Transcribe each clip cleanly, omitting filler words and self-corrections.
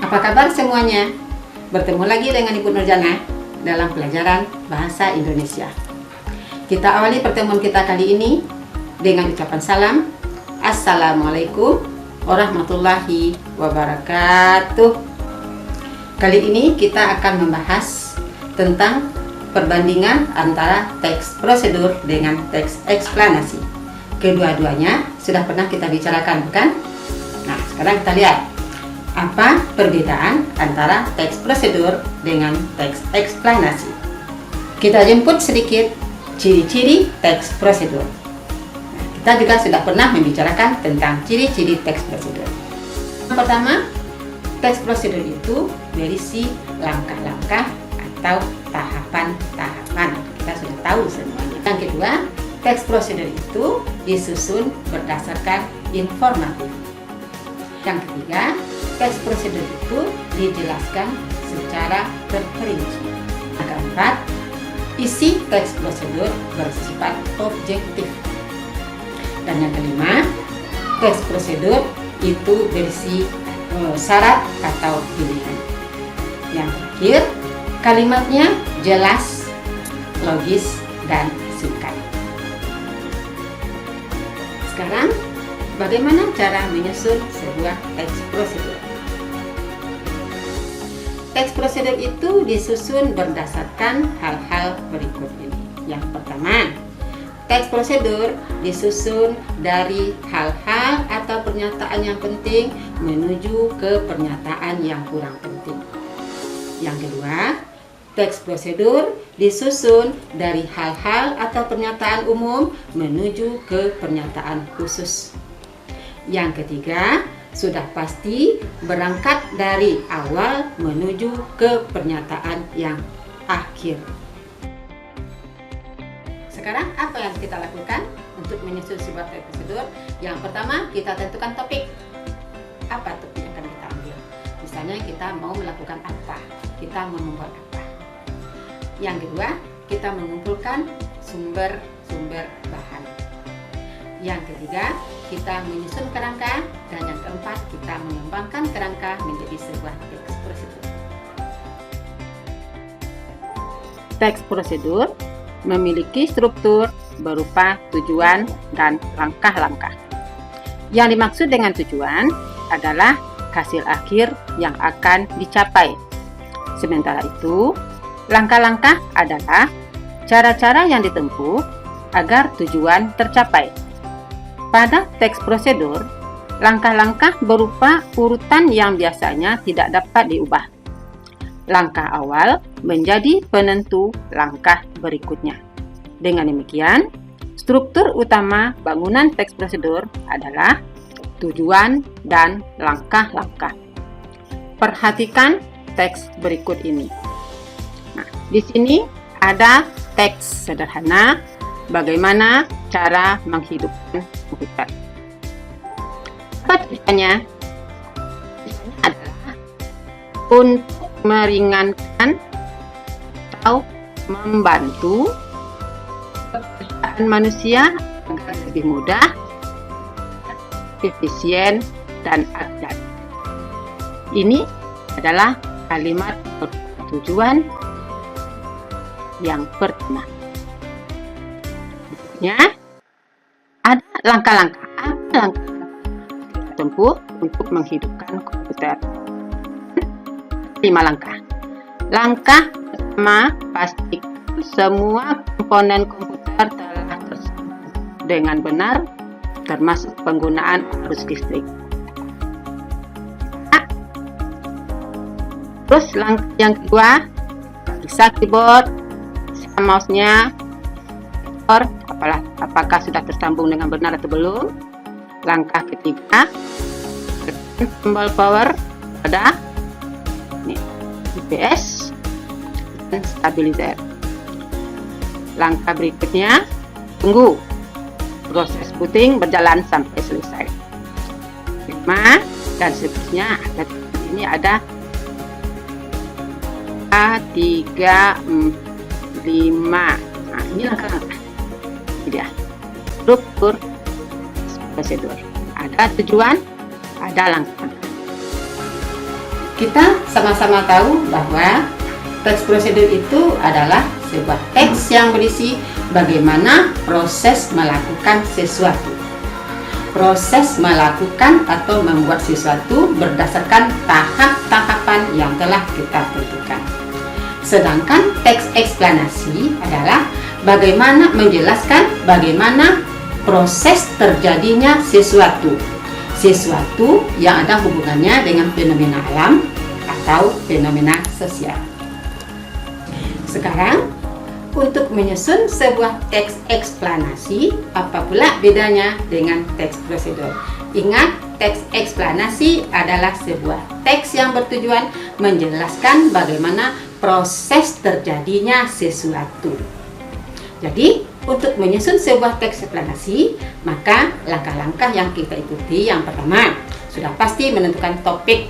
Apa kabar semuanya? Bertemu lagi dengan Ibu Nurjana dalam pelajaran Bahasa Indonesia. Kita awali pertemuan kita kali ini dengan ucapan salam. Assalamualaikum warahmatullahi wabarakatuh. Kali ini kita akan membahas tentang perbandingan antara teks prosedur dengan teks eksplanasi. Kedua-duanya sudah pernah kita bicarakan, bukan? Nah, sekarang kita lihat apa perbedaan antara teks prosedur dengan teks eksplanasi. Kita jemput sedikit ciri-ciri teks prosedur. Nah, kita juga sudah pernah membicarakan tentang ciri-ciri teks prosedur. Yang pertama, teks prosedur itu berisi langkah-langkah atau tahapan-tahapan. Kita sudah tahu semuanya. Yang kedua, teks prosedur itu disusun berdasarkan informatif. Yang ketiga, teks prosedur itu dijelaskan secara terperinci. Yang keempat, isi teks prosedur bersifat objektif. Dan yang kelima, teks prosedur itu berisi syarat atau pilihan. Yang terakhir, kalimatnya jelas, logis, dan singkat. Sekarang, bagaimana cara menyusun sebuah teks prosedur? Teks prosedur itu disusun berdasarkan hal-hal berikut ini. Yang pertama, teks prosedur disusun dari hal-hal atau pernyataan yang penting menuju ke pernyataan yang kurang penting. Yang kedua, teks prosedur disusun dari hal-hal atau pernyataan umum menuju ke pernyataan khusus. Yang ketiga, sudah pasti berangkat dari awal menuju ke pernyataan yang akhir. Sekarang apa yang kita lakukan untuk menyusun sebuah teks prosedur? Yang pertama, kita tentukan topik. Apa topik yang akan kita ambil? Misalnya kita mau melakukan apa, kita mau membuat apa. Yang kedua, kita mengumpulkan sumber-sumber bahan. Yang ketiga, kita menyusun kerangka, dan yang keempat, kita mengembangkan kerangka menjadi sebuah teks prosedur. Teks prosedur memiliki struktur berupa tujuan dan langkah-langkah. Yang dimaksud dengan tujuan adalah hasil akhir yang akan dicapai. Sementara itu, langkah-langkah adalah cara-cara yang ditempuh agar tujuan tercapai. Pada teks prosedur, langkah-langkah berupa urutan yang biasanya tidak dapat diubah. Langkah awal menjadi penentu langkah berikutnya. Dengan demikian, struktur utama bangunan teks prosedur adalah tujuan dan langkah-langkah. Perhatikan teks berikut ini. Nah, di sini ada teks sederhana bagaimana cara menghidupkan komputer. Apa tujuannya? Tujuannya adalah untuk meringankan atau membantu pekerjaan manusia agar lebih mudah, efisien, dan akurat. Ini adalah kalimat tujuan yang pertama. Berikutnya, ada langkah-langkah. Apa langkah kita tempuh untuk menghidupkan komputer? 5 langkah. Langkah pertama, pastikan semua komponen komputer telah tersambung dengan benar, termasuk penggunaan arus listrik. Terus langkah yang kedua, periksa keyboard, mouse-nya, apakah sudah tersambung dengan benar atau belum. Langkah ketiga, tekan tombol power pada UPS dan stabilizer. Langkah berikutnya, tunggu proses booting berjalan sampai selesai. 5 dan seterusnya. Ini ada 3, 5. Nah, ini langkah-langkah. Ini dia struktur prosedur. Ada tujuan, ada langkah. Kita sama-sama tahu bahwa teks prosedur itu adalah sebuah teks yang berisi bagaimana proses melakukan sesuatu. Proses melakukan atau membuat sesuatu berdasarkan tahap-tahapan yang telah kita tentukan. Sedangkan teks eksplanasi adalah bagaimana menjelaskan bagaimana proses terjadinya sesuatu. Sesuatu yang ada hubungannya dengan fenomena alam atau fenomena sosial. Sekarang, untuk menyusun sebuah teks eksplanasi, apa pula bedanya dengan teks prosedur? Ingat, teks eksplanasi adalah sebuah teks yang bertujuan menjelaskan bagaimana proses terjadinya sesuatu. Jadi, untuk menyusun sebuah teks eksplanasi, maka langkah-langkah yang kita ikuti yang pertama, sudah pasti menentukan topik.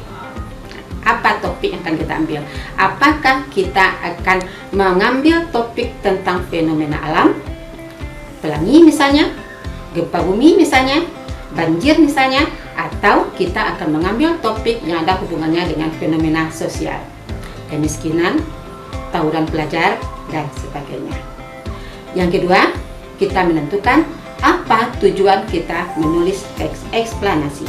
Apa topik yang akan kita ambil? Apakah kita akan mengambil topik tentang fenomena alam, pelangi misalnya, gempa bumi misalnya, banjir misalnya, atau kita akan mengambil topik yang ada hubungannya dengan fenomena sosial, kemiskinan, tawuran pelajar, dan sebagainya. Yang kedua, kita menentukan apa tujuan kita menulis teks eksplanasi.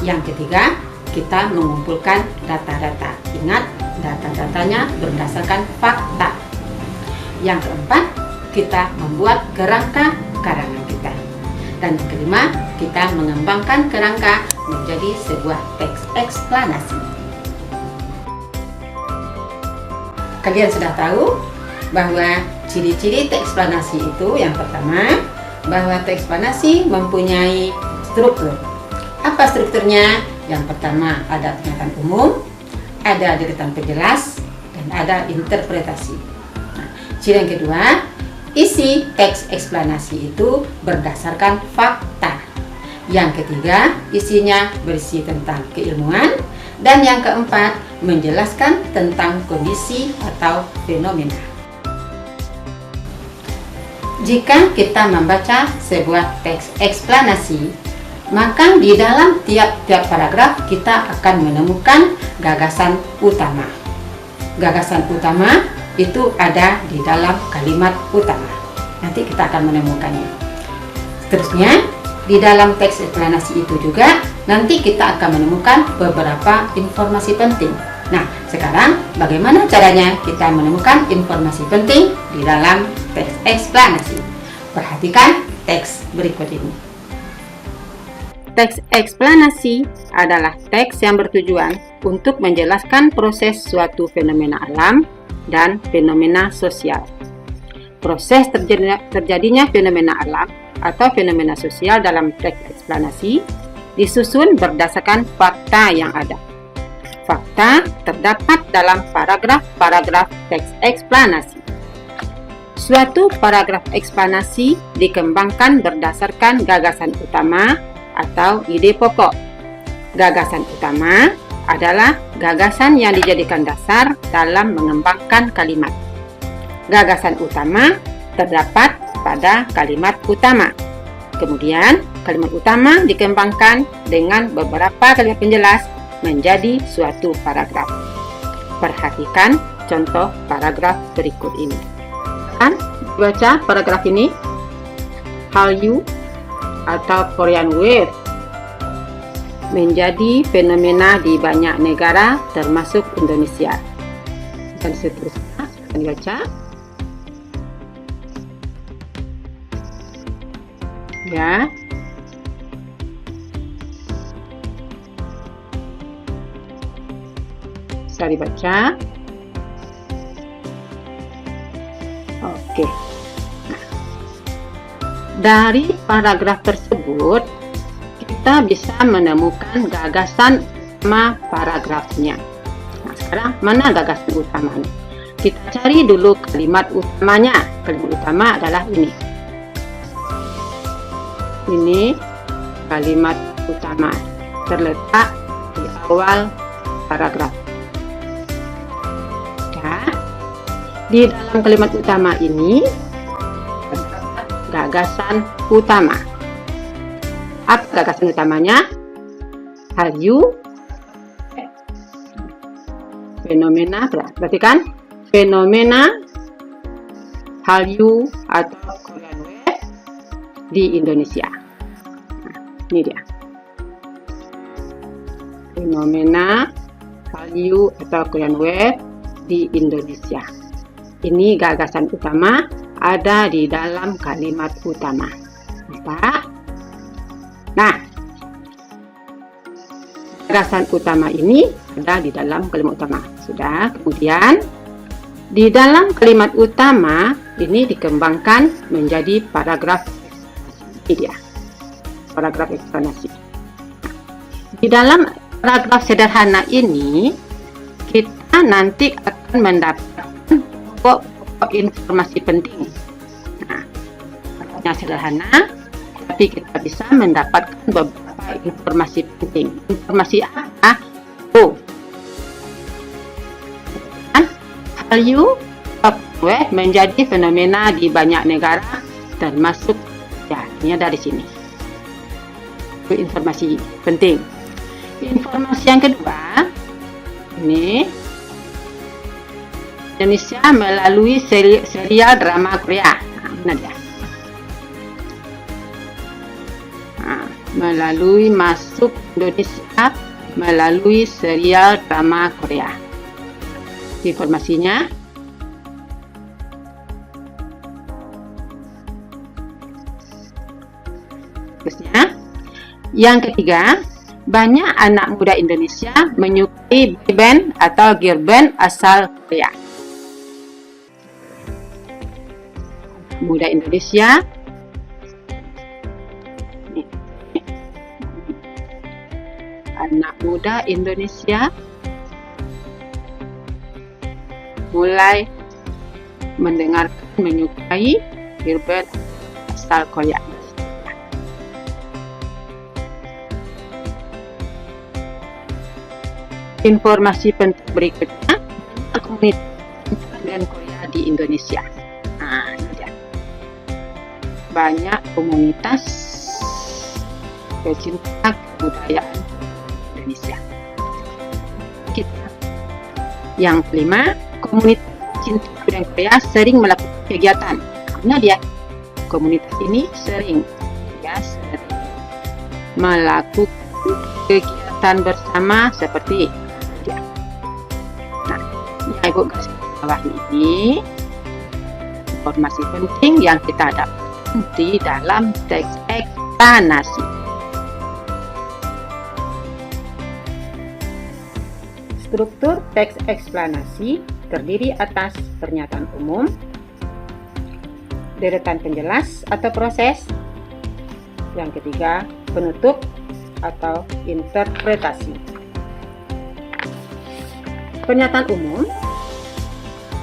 Yang ketiga, kita mengumpulkan data-data. Ingat, data-datanya berdasarkan fakta. Yang keempat, kita membuat kerangka karangan kita. Dan yang kelima, kita mengembangkan kerangka menjadi sebuah teks eksplanasi. Kalian sudah tahu bahwa ciri-ciri teks eksplanasi itu yang pertama, bahwa teks eksplanasi mempunyai struktur. Apa strukturnya? Yang pertama, ada pernyataan umum, ada deretan penjelas, dan ada interpretasi. Nah, ciri yang kedua, isi teks eksplanasi itu berdasarkan fakta. Yang ketiga, isinya berisi tentang keilmuan. Dan yang keempat, menjelaskan tentang kondisi atau fenomena. Jika kita membaca sebuah teks eksplanasi, maka di dalam tiap-tiap paragraf kita akan menemukan gagasan utama. Gagasan utama itu ada di dalam kalimat utama. Nanti kita akan menemukannya. Seterusnya, di dalam teks eksplanasi itu juga nanti kita akan menemukan beberapa informasi penting. Nah, sekarang bagaimana caranya kita menemukan informasi penting di dalam teks eksplanasi? Perhatikan teks berikut ini. Teks eksplanasi adalah teks yang bertujuan untuk menjelaskan proses suatu fenomena alam dan fenomena sosial. Proses terjadinya fenomena alam atau fenomena sosial dalam teks eksplanasi disusun berdasarkan fakta yang ada. Fakta terdapat dalam paragraf-paragraf teks eksplanasi. Suatu paragraf eksplanasi dikembangkan berdasarkan gagasan utama atau ide pokok. Gagasan utama adalah gagasan yang dijadikan dasar dalam mengembangkan kalimat. Gagasan utama terdapat pada kalimat utama. Kemudian, kalimat utama dikembangkan dengan beberapa kalimat penjelas menjadi suatu paragraf. Perhatikan contoh paragraf berikut ini. Baca paragraf ini. Hallyu atau Korean Wave menjadi fenomena di banyak negara termasuk Indonesia. Dan seterusnya akan dibaca. Ya. Bisa dibaca. Oke. Dari paragraf tersebut, kita bisa menemukan gagasan utama paragrafnya. Nah, sekarang mana gagasan utamanya? Kita cari dulu kalimat utamanya. Kalimat utama adalah ini. Ini kalimat utama terletak di awal paragraf. Ya. Di dalam kalimat utama ini gagasan utama. Apa gagasan utamanya? Hallyu fenomena, perhatikan, fenomena Hallyu atau Korean Wave di Indonesia. Nah, ini dia. Fenomena Hallyu atau Korean Wave di Indonesia. Ini gagasan utama ada di dalam kalimat utama. Nampak? Nah, gagasan utama ini ada di dalam kalimat utama. Sudah, kemudian di dalam kalimat utama ini dikembangkan menjadi paragraf. Ini dia, paragraf eksplanasi. Di dalam paragraf sederhana ini kita nanti akan mendapatkan pokok informasi penting. Nah, paragrafnya sederhana, tapi kita bisa mendapatkan beberapa informasi penting. Informasi apa? Oh, Hallyu Wave menjadi fenomena di banyak negara termasuk ya, ini dari sini. Itu informasi penting. Informasi yang kedua, ini Indonesia melalui serial drama Korea. Nah, mana dia? Nah, melalui masuk Indonesia melalui serial drama Korea. Informasinya terusnya, yang ketiga, banyak anak muda Indonesia menyukai boyband atau girl band asal Korea. Muda Indonesia anak muda Indonesia mulai mendengarkan, menyukai girl band asal Korea. Informasi penting berikutnya, komunitas dan Korea di Indonesia. Nah, ini dia. Banyak komunitas pecinta kebudayaan Indonesia. Kita. Yang kelima, komunitas pecinta kebudayaan Korea sering melakukan kegiatan. Nah, dia. Komunitas ini sering melakukan kegiatan bersama seperti Ibu garis bawah ini informasi penting yang kita dapat di dalam teks eksplanasi. Struktur teks eksplanasi terdiri atas pernyataan umum, deretan penjelas atau proses, yang ketiga penutup atau interpretasi. Pernyataan umum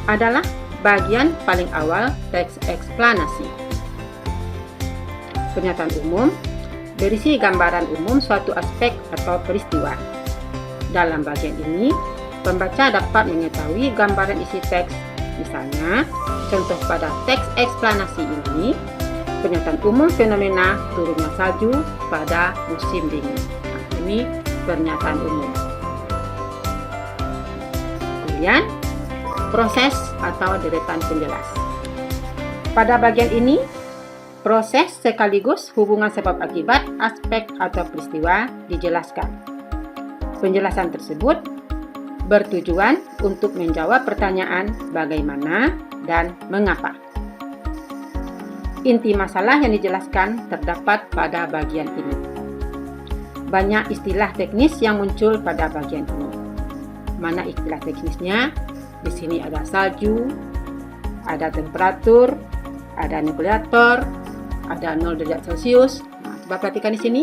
adalah bagian paling awal teks eksplanasi. Pernyataan umum berisi gambaran umum suatu aspek atau peristiwa. Dalam bagian ini, pembaca dapat mengetahui gambaran isi teks. Misalnya, contoh pada teks eksplanasi ini, pernyataan umum fenomena turunnya salju pada musim dingin. Nah, ini pernyataan umum. Kemudian, proses atau deretan penjelas. Pada bagian ini, proses sekaligus hubungan sebab akibat aspek atau peristiwa dijelaskan. Penjelasan tersebut bertujuan untuk menjawab pertanyaan bagaimana dan mengapa. Inti masalah yang dijelaskan terdapat pada bagian ini. Banyak istilah teknis yang muncul pada bagian ini. Mana istilah teknisnya? Di sini ada salju, ada temperatur, ada nukleator, ada 0 derajat Celcius. Nah, coba perhatikan di sini.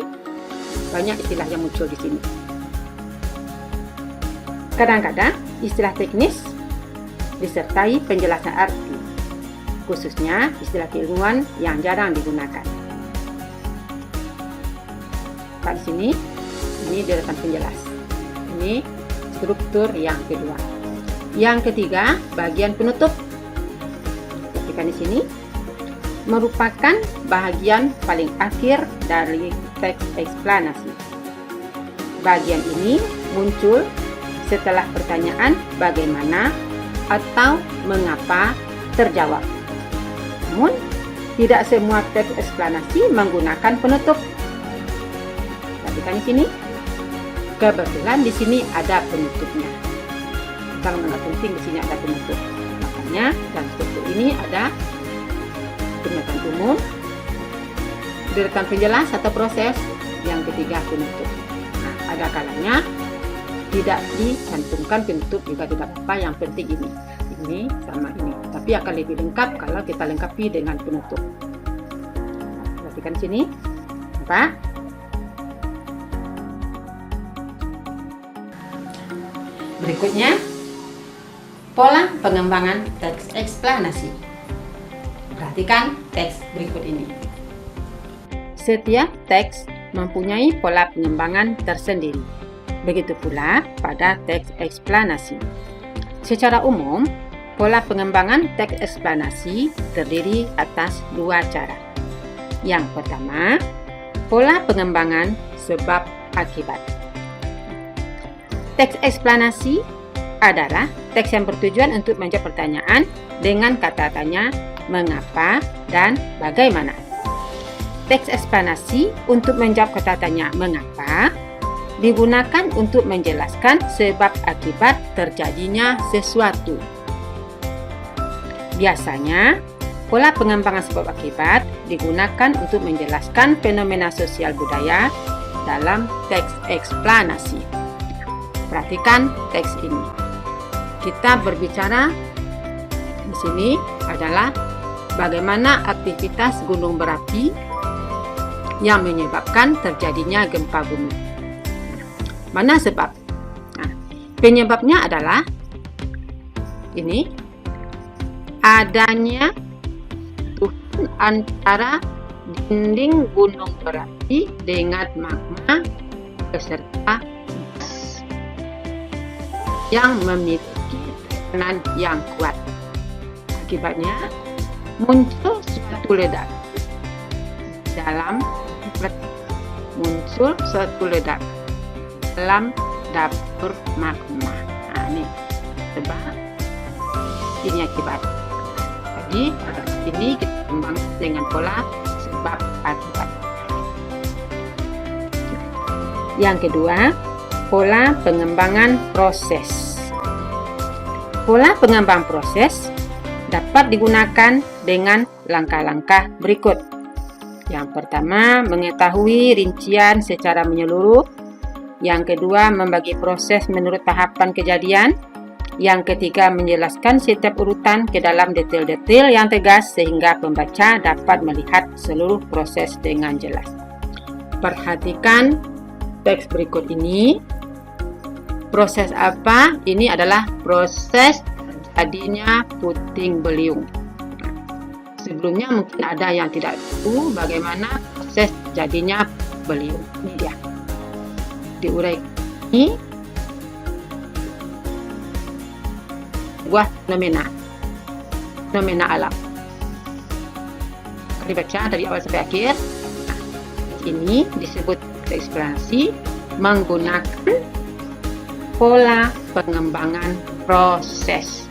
Banyak istilah yang muncul di sini. Kadang-kadang istilah teknis disertai penjelasan arti, khususnya istilah keilmuan yang jarang digunakan. Di sini, ini deretan penjelas. Ini struktur yang kedua. Yang ketiga, bagian penutup. Perhatikan di sini, merupakan bagian paling akhir dari teks eksplanasi. Bagian ini muncul setelah pertanyaan bagaimana atau mengapa terjawab. Namun, tidak semua teks eksplanasi menggunakan penutup. Perhatikan di sini. Kebetulan di sini ada penutupnya. Sangat penting di sini ada penutup. Makanya dalam struktur ini ada pernyataan umum, deretan penjelas atau proses, yang ketiga penutup. Nah, ada kalanya tidak dicantumkan penutup juga tidak apa, yang penting ini sama ini, tapi akan lebih lengkap kalau kita lengkapi dengan penutup. Perhatikan sini apa? Berikutnya pola pengembangan teks eksplanasi. Perhatikan teks berikut ini. Setiap teks mempunyai pola pengembangan tersendiri. Begitu pula pada teks eksplanasi. Secara umum, pola pengembangan teks eksplanasi terdiri atas dua cara. Yang pertama, pola pengembangan sebab akibat. Teks eksplanasi adalah teks yang bertujuan untuk menjawab pertanyaan dengan kata tanya, mengapa, dan bagaimana. Teks eksplanasi untuk menjawab kata tanya mengapa digunakan untuk menjelaskan sebab akibat terjadinya sesuatu. Biasanya, pola pengembangan sebab akibat digunakan untuk menjelaskan fenomena sosial budaya dalam teks eksplanasi. Perhatikan teks ini. Kita berbicara di sini adalah bagaimana aktivitas gunung berapi yang menyebabkan terjadinya gempa bumi. Mana sebab? Nah, penyebabnya adalah ini, adanya hubungan antara dinding gunung berapi dengan magma beserta gas yang memiliki tekanan yang kuat. Akibatnya muncul suatu ledakan dalam dapur magma. Nah, ini sebab, ini akibat. Jadi ini kita kembangkan dengan pola sebab akibat. Yang kedua, pola pengembangan proses. Pola pengembangan proses dapat digunakan dengan langkah-langkah berikut. Yang pertama, mengetahui rincian secara menyeluruh. Yang kedua, membagi proses menurut tahapan kejadian. Yang ketiga, menjelaskan setiap urutan ke dalam detail-detail yang tegas sehingga pembaca dapat melihat seluruh proses dengan jelas. Perhatikan teks berikut ini. Proses apa? Ini adalah proses terjadinya puting beliung. Sebelumnya mungkin ada yang tidak tahu bagaimana proses terjadinya beliung. Ini dia. Diuraikan ini sebuah fenomena alam. Dibaca dari awal sampai akhir. Ini disebut eksplanasi menggunakan pola pengembangan proses.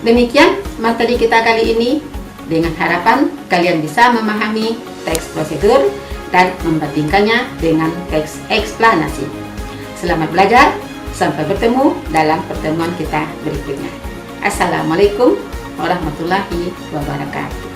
Demikian materi kita kali ini, dengan harapan kalian bisa memahami teks prosedur dan membandingkannya dengan teks eksplanasi. Selamat belajar, sampai bertemu dalam pertemuan kita berikutnya. Assalamualaikum warahmatullahi wabarakatuh.